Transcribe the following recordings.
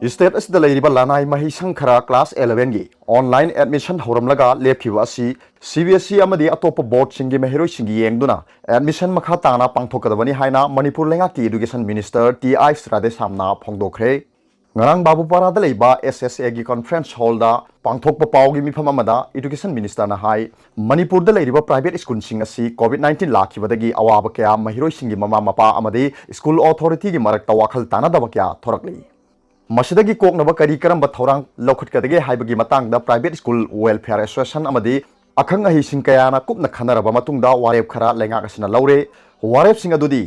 state असिदा लेरिबा लानाई महिसंग खरा class 11 गी online admission होरमलगा लेपखिबा असि CBSE अमदी अतोप बोर्ड सिंगी महिरोई सिंगी येंगदुना एडमिशन मखा ताना पांगथोकदबनी हाइना मणिपुर लेंगाकी एजुकेशन मिनिस्टर TI श्रादे सामना फोंगदोखरे ngarang babuparada leiba SSA gi conference hall da pangthokpa pawgi mifam amada education minister na hai manipur da leiriba private school sing asi covid-19 lakhibadagi awaba kya mahiroi singi mama mapa amadi school authority gi marak tawakhal tanadaba kya thorakli masidagi koknaba kari karamba thorang lokhutkadage haibagi matang da private school welfare association amadi akhang ahi sing kaya na kupna khanaraba matungda warep khara lenga kasina laure warep sing adudi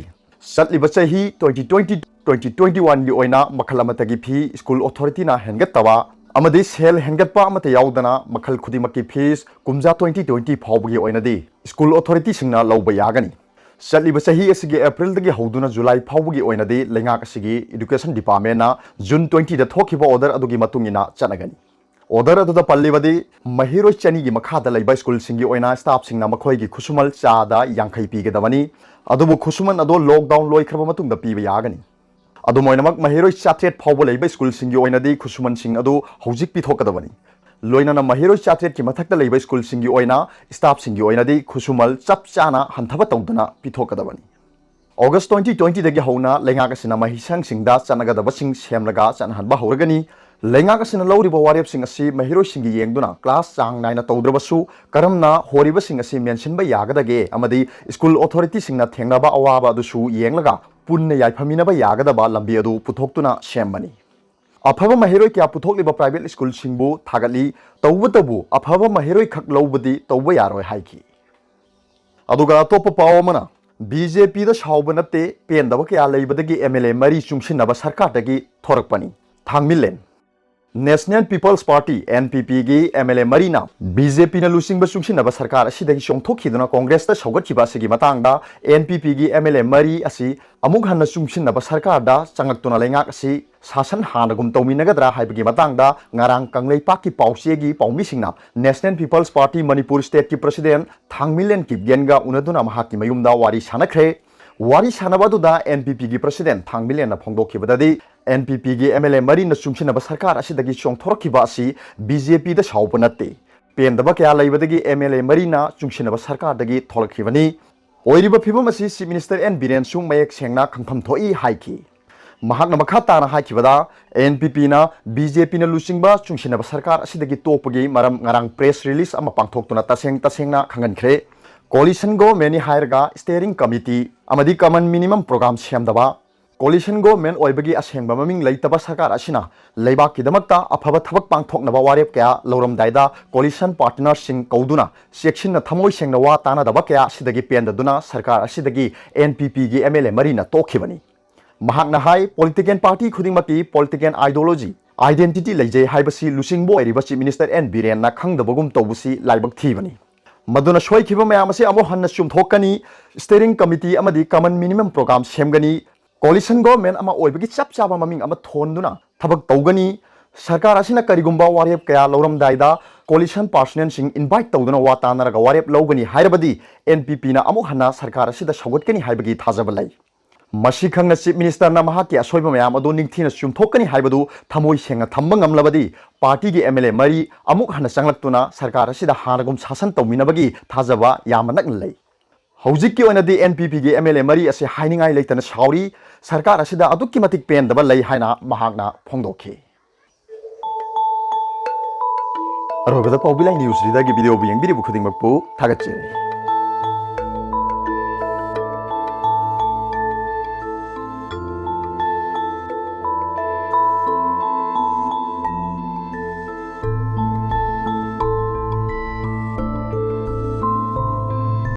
satliba chahi 2020-2021 gi oina makhal amatagi phi school authority na hengat tawa amadi sel hengat pa amata yaudana makhal khudimaki fees kumja 2020 phawgi oina di school authority singna lawba yagani satliba chahi asigi april dagi hoduna july phawgi oina di lenga kasigi education department na june 20 da thokiba order adugi matungina chanagani order aduda pallibadi mahiroi chani gi makhada leiba school singi oina staff singna makhoi gi khusumal cha da yankhai pi gedabani adubu khusuman ado lockdown loi khraba matungda piba yagani adu moinamak mahiroi chatret phawba leiba school singi oina di khusuman sing adu hojik pi thokadabani loinana mahiroi chatret ki mathakta leiba school singi oina staff singi oina di khusumal chap chana hanthaba tawdana pi thokadabani august 2020 dagi hauna lenga kasina mahisang singda chanagadaba sing semlaga chanhanba horagani lenga kasina lawriba warep sing asi mahiroi singi yengduna class chang naina tawdrabasu karamna horiba sing asi mentionba yagadage amadi school authority singna thengnaba awaba adusu yenglaga punna yaiphaminaba yagadaba lambi adu puthoktuna sembani afaba mahiroi kya puthokliba private school singbu thagali tawbatabu afaba mahiroi khak lawbadi tawba yaroi haiki aduga topa pawamana BJP da shawba natte pendaba kya leibadagi MLA mari chungsinaba sarkar dagi thorakpani thangmilen National People's Party NPP gi MLA Marina BJP na lusing ba chungsinaba sarkar asidagi chongthokhiduna Congress ta sawgatkiba asigi matangda NPP gi MLA Mari asi amuk hanna chungsinaba sarkar da changaktuna lengak asi sasan hanagum tawminagadra haibagi matangda ngarang kanglei pakki pawse gi pawmisingna National People's Party Manipur State ki President Thangmilen Kipgenga unaduna mahaki mayumda wari sanakre wari sanabadu da NPP gi President Thangmilen na phongdokhibadadi NPP gi MLA Mari na chungsinaba sarkar asidagi chongthorkiba asi BJP da shawba natte pendaba kya leibadagi MLA Mari na chungsinaba sarkar dagi tholkhibani oiriba phibam asi Chief Minister N Biren Sung mayek sengna khangpham thoi haiki mahakna makha tana haikibada NPP na BJP na lusingba chungsinaba sarkar asidagi topagi maram ngarang press release ama pangthoktuna tasengna khangankhre coalition government ni hairga steering committee amadi common minimum program semdaba coalition government oibagi asengba maming leitaba sarkar asina leibak kidamakta afaba thabak pangthoknaba warep kya lawramdaida coalition partners sing kauduna section na thamoi sengna wa tana daba kya sidagi pendaduna sarkar asidagi NPP gi MLA Marina tokhibani mahakna hai political party khudingmaki political ideology identity leijai haibasi lusingbo eriba Chief Minister N Biren na khangdabagum tawbusi laibak thibani maduna soikhiba mayam ase amo hanna chumthokani steering committee amadi common minimum program semgani coalition government ama oibagi chap chaba maming ama thonduna thabak tawgani sarkar asina karigumba warep kaya lawramdaida coalition personnel sing invite tawduna wa tanaraga warep lawgani hairabadi NPP na amuk hana sarkar asida sagotkani haibagi thajaba lai masi khangna Chief Minister na mahaki asoiba mayam adu ningthina chumthokani haibadu thamoi senga thamba ngamlabadi party gi MLA Mari amuk hana changlaktuna sarkar asida hanagum sasan tawminabagi thajaba yamanak lai hojik ki onadi NPP gi MLA Mari ase hainingai leitana sauri sarkar asida adukki matik pendaba lai haina mahakna phongdokhi arobada pawbilai news ridagi video bu yengbiri bu khuding makpu thagachhe